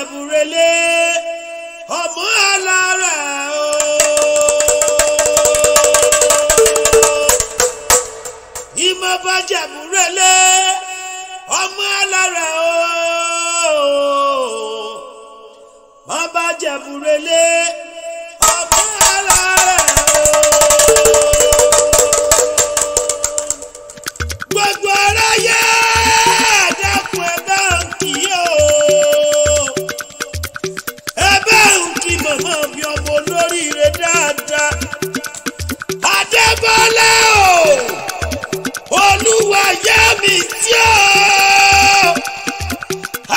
jẹ̀bùrẹ́lé ọmọ alára o. Ìmọ̀ bá jẹ̀bùrẹ́lé ọmọ alára o. Ọba jẹ̀bùrẹ́lé ọmọ alára o. Gbogbo aráyé dákun ẹ̀bẹ̀ òǹkì o. Ẹ̀bẹ̀ òǹkì màmá mi ọmọ olóríire dáadáa. Adébọ́lá o. Olúwa yẹ mi tí o.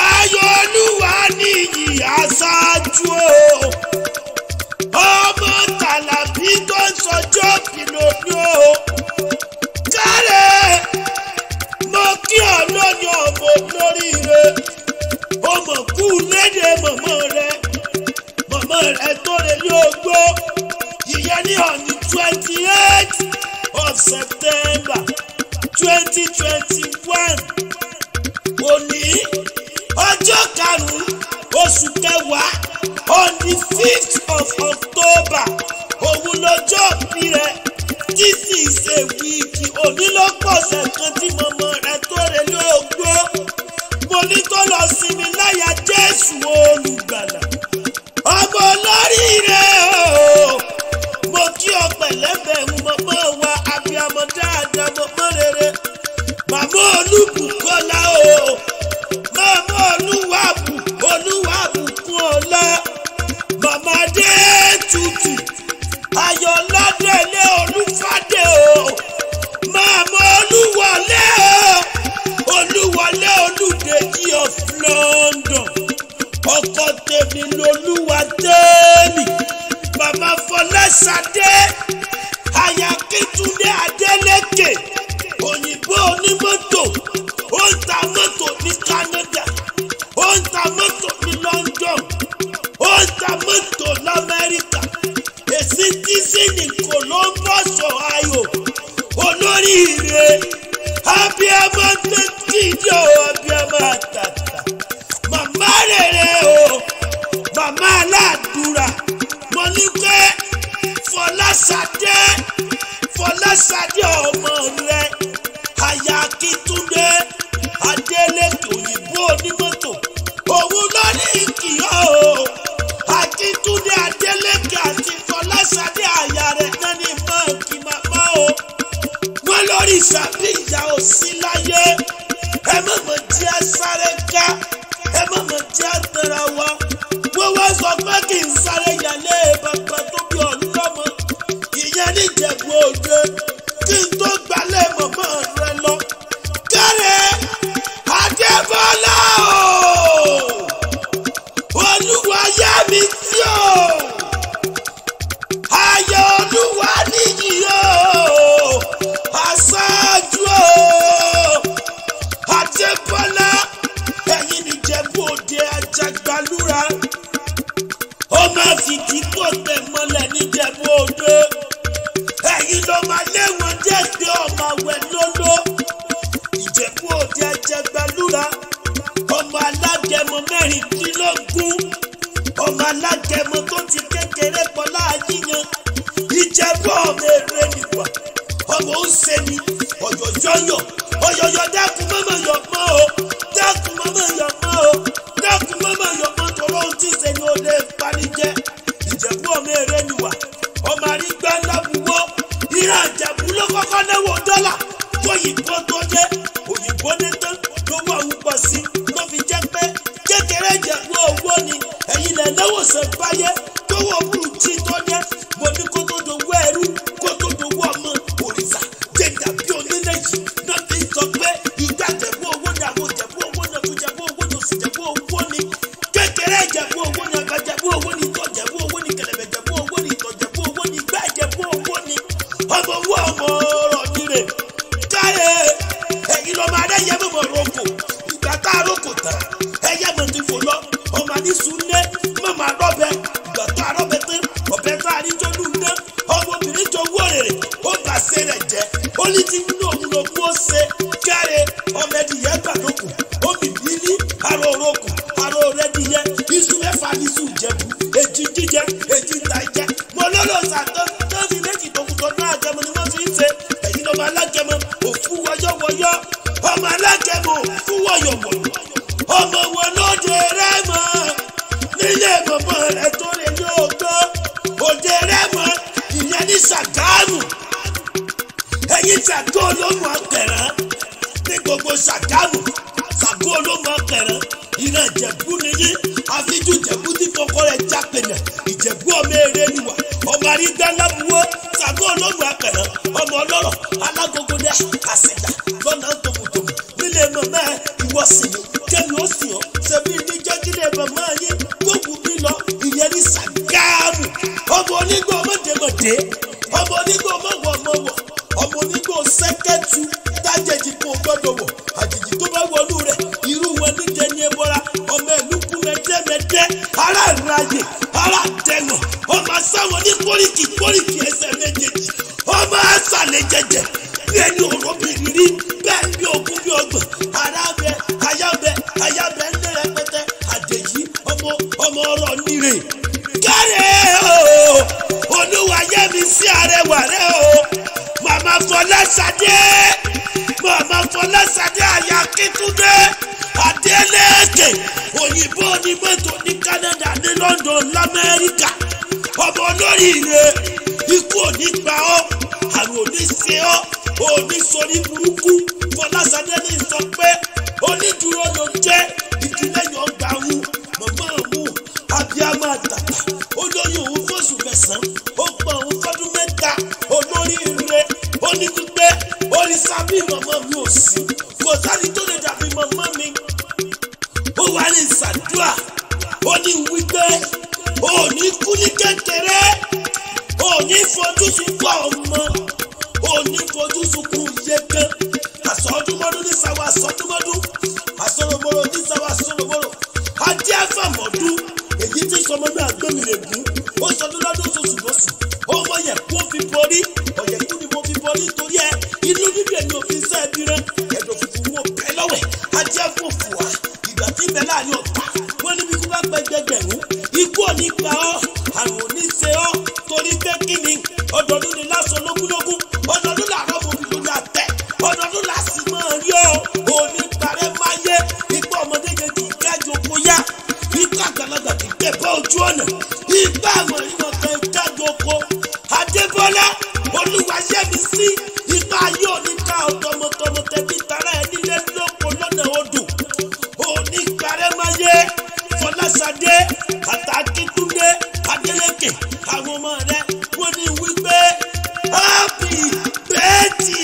Ayọ̀ Olúwa níyì aṣáájú o. Ọmọ Tàlàbí tó ń sọjọ́ kìlónú o. Kárẹ̀ mo kí ọ lónìí ọmọ olóríire. Ọmọ kú lédè mọ̀mọ́ rẹ̀ tó lè ní ogbó. Ìyẹn ní on the 28th of September 2021. Òní ọjọ́ karùn-ún oṣù kẹwàá on the 5th of October. Òun lọ́jọ́ bí rẹ̀. This is a week. Òní ló pọ̀sẹ̀ kan tí mọ̀mọ́ rẹ̀ tó lè ní ogbó. Mo ní tó lọ sinmi láyà Jésù olùgbàlà. Ọmọ olóríire o. Mo kí ọ pẹ̀lẹ́bẹ̀rún mọ̀mọ́ wa abiyamọ dáadáa mọ̀mọ́ rere. Màmá Olúbùkọ́lá o. Màmá Olúwàbùkún ọlá. Màmá Adétutù. Ayọ̀ládélé Olúfádé o. Màmá Olúwọlé o. Olúwọlé Olúdèjì of London. Ọkọ tèmi lolúwa tèmi. Màmá Fọláṣadé. Aya Kítúndé Adélékè. Òyìnbó onímọ́tò. Ó ń ta mọ́tò ní Canada. Ó ń ta mọ́tò ní London. Ó ń ta mọ́tò l'Amẹ́ríkà. A citizen in Columbus, Ohio. Olóríire. Abiyamọ tẹ́tìdì o. Abiyamọ àtàtà. Màmá rere o. Màmá aládùúrà. Mo ní pé Fọláṣadé ọmọ rẹ̀. Aya Kítúndé Adélékè òyìnbó onímọ́tò. Òun ló ní ìkìyọ́ o. Akíntúndé Adélékè àti Fọláṣadé aya rẹ̀ náà ní mọ́ọ̀kì màmá o. Wọ́n lórí ìsàbí ìyá ò sí láyé. Ẹ mọ̀mọ́ jẹ́ sáré ká. Ẹ mọ̀mọ́ jẹ́ tẹ̀ra wa. Wọ́n wá sọ pé kí n sáré yàlé bàbá tó bí ọlọ́mọ. Ìyẹn ní Ìjẹ̀bú Òde. Kí n tó gbalẹ̀ mọ̀mọ́ rẹ lọ. Kárẹ̀ Adébọ́lá o. Olúwa yẹ mi tí o. Ayọ̀ Olúwa níyì o. Aṣáájú o. Adébọ́lá ẹ̀yin ní Ìjẹ̀bú Òde Ajagbalúra. Ó máa fìdí kò tẹ̀ mọ́lẹ̀ ní Ìjẹ̀bú Òde. Ẹ̀yin ló máa lé wọn dé pé ọmọ àwẹ̀ lóló. Ìjẹ̀bú Òde Ajagbalúra. Ọmọ alágẹmọ mẹ́rìndínlógún. Ọmọ alágẹmọ tó ti kékeré pọ̀ láàyíyan. Ìjẹ̀bú ọmọ èrè nìwà. Ọmọ ó ṣe ni ọ̀yọ̀yọ̀yọ̀. Ọ̀yọ̀yọ̀ dákun mọ́mọ́ yọ̀ mọ́ o. Dákun mọ́mọ́ yọ̀ mọ́ o. Dákun mọ́mọ́ yọ̀ mọ́ torí ohun tí ṣe ni ó lè panijẹ́. Ìjẹ̀bú ọmọ èrè nìwà. Ọmọ àrígbá ńlá buwọ́. Ìran Ìjẹ̀bú ló kọ́kọ́ náwó dọ́là. Kóyìnbó tó dé. Òyìnbó ní tán lówó àwọn pọ̀ sí. Ló fi jẹ́ pé kékeré Ìjẹ̀bú owó ni. Ẹ̀yin lẹ̀ náwó ṣe báyé. Tówó burúkú tó dé. Mo ní kó tó dowó ẹrú. Kó tó dowó ọmọ òrìṣà. Jẹ̀dà bí onílé yìí. Náà fi sọ pé ìgbà Ìjẹ̀bú owó ni àwọn Ìjẹ̀bú owó ni àwọn Ìjẹ̀bú owó ni òsì Ìjẹ̀bú owó ni. Kékeré Ìjẹ̀bú owó ni àgbà Ìjẹ̀bú owó ni ìtọ̀ Ìjẹ̀bú owó ni kẹ̀lẹ̀bẹ̀ Ìjẹ̀bú owó ni ìtọ̀ Ìjẹ̀bú owó ni ìgbà Ìjẹ̀bú owó ni. Ọmọ owó ọmọ ọ̀rọ̀ nire. Kárẹ̀ ẹ̀yin lọ́mọ adẹ́yẹ mọ̀mọ́ roko. Ìgbà tá a roko tán. Ẹyẹ mọ̀ ti fò lọ. Ọmọ ní sunlé mọ̀mọ́ àrọ́bẹ̀. Ìgbà tá a rọ́bẹ̀ tán. Ọ̀bẹ tá a ní tó lù ná. Ọmọbìnrin tó wó rèrè. Ó bà ṣe rẹ̀ jẹ́. Ó ní ti nínú òun ló kú ó ṣe. Kárẹ̀ ọmọ ẹ̀dìyẹ gbà lóko. Ó bì bílí àrò òrokò. Àrò rẹ̀ dìyẹ. èjì jíjẹ èjì tàìjẹ mo lọ́lọ́ sàtọ́ tó fi méjì tó kù tọ́jú àjẹmọ ni wọ́n fi ń ṣe ẹ̀yin lọ́mọ alágẹmọ òfú wọyọ́wọyọ́ ọmọ alágẹmọ òfú wọyọ̀wọ̀yọ̀ ọmọ wọn lóde rẹ mọ́ nílé mọ̀mọ́ rẹ tó lè yóò gbọ́ òde rẹ mọ́ ìyẹn ní Ṣàgámù ẹ̀yin Ṣàngó olómù Apẹ̀rán ní gbogbo Ṣàgámù Ṣàngó olómù Apẹ̀rán ìran Ìjẹ̀bú nìyí àfijù Ìjẹ̀bú tí kọ́kọ́ rẹ̀ jápẹ̀nà Ìjẹ̀bú ọmọ èrè niwà ọmọ àrígbá lábúwó Ṣàngó olómù Apẹ̀rán ọmọ ọlọ́rọ̀ alágogo dẹ àṣẹjà lọ́nà tòmùtòmù nílé mọ̀mọ́ ìwọ̀sìn kẹ́mi ó sì ọ́ ṣẹbi níjọ́jílé mọ̀mọ́ yín gbogbo mi lọ ìyẹn ní Ṣàgámù ọmọ onígbò ọmọdémọdé ọmọ onígbò ọmọwọmọwọ ọmọ onígbò sẹkẹtù tájẹjì kò gbọ́dọ̀ wọ àjèjì tó bá wọlú rẹ irú wọn níjẹ ní ẹbọra ọmọ ìlú kú mẹdẹmẹdẹ ará ìráyè ará tẹwọn ọmọ sáwọn ní kórìkì ẹsẹ̀ méjèèjì ọmọ àṣàlẹ̀ jẹjẹ bí ẹni òròbìnrin rí bẹ́ẹ̀ bí ogún bí ọgbọ̀n arábẹ ayábẹ ńlẹ rẹpẹtẹ àjèjì ọmọ ọ̀rọ̀ nire kárẹ̀ o olúwa yẹ mi sí arẹwà rẹ o màmá Fọláṣadé àyà Akíntúndé Adélékè òyìnbó ní mọ́tò ní Canada ní London l'Amẹ́ríkà ọmọ olóríire ikú òní pa ọ́ àrùn òní ṣe ọ́ òní sórí burúkú Fọláṣadé ní sọ pé onídùúró ló jẹ́ ìdílé yọ̀ gbà wù màmá òun abiyamọ àtàtà olóyún òun fóṣù mẹ́sàn-án ó pọ̀ òun fọ́dún mẹ́ta olóríire ó ní wípé oríṣà bí màmá mi ò sí kò sáré tó lè dàbí màmá mi ó wà ní ìsàdúrà ó ní wípé ó ní kú ní kékeré ó ní fojú sunkún ọmọ ó ní fojú sunkún iye kan àsọdúnmọ́dún ní sáwọ́ àsọdúnmọ́dún àsọ̀rọ̀mọ́rọ̀ ní sáwọ́ àsọ̀rọ̀mọ́rọ̀ ajé àfàmọ́dún èyí tí sọmọ náà gbẹ̀mìrègún ó sọdún lọ́dún oṣooṣù lọ́sì ọmọ yẹn kó fi borí ọ̀yẹ̀kú ni mo fi borí torí ẹ inú bíbí ẹni òfin sẹ́ẹ̀bí rẹ ẹ̀dọ̀ funfun wo pẹ́ lọ́wẹ̀ ajé fòfò wá ìgbà tí bẹ́ẹ̀ láàrin ọ̀tá wọ́n níbi kú bá pẹ́ gbẹgbẹ̀rún ikú òní pa ọ́ àrùn òní ṣe ọ́ torí pé kí ni ọdọọdún ni lásán lógúnlógún ọdọọdún làárọ̀ bòbí ló ní àtẹ ọdọọdún làásì máa rí ọ́ òní parẹ́ máyé ipò ọmọdé kejì ìkájọ kó yá ikú àgbàlagbà kì í tẹ̀ bọ́ ojú ọ̀nà ìgbà àwọn ìmọ̀ kan ìkájọ kó Adébọ́lá Olúwayẹmísí ipa yóò ní ká ọ̀tọ̀mọ̀tọ̀mọ tẹ̀bí tara ẹ̀ nílé lóko lọ́nà odò òní parẹ́ máyé Fọláṣadé Akíntúndé Adélékè àwọn ọmọ rẹ̀ wọ́n ní wípé happy birthday.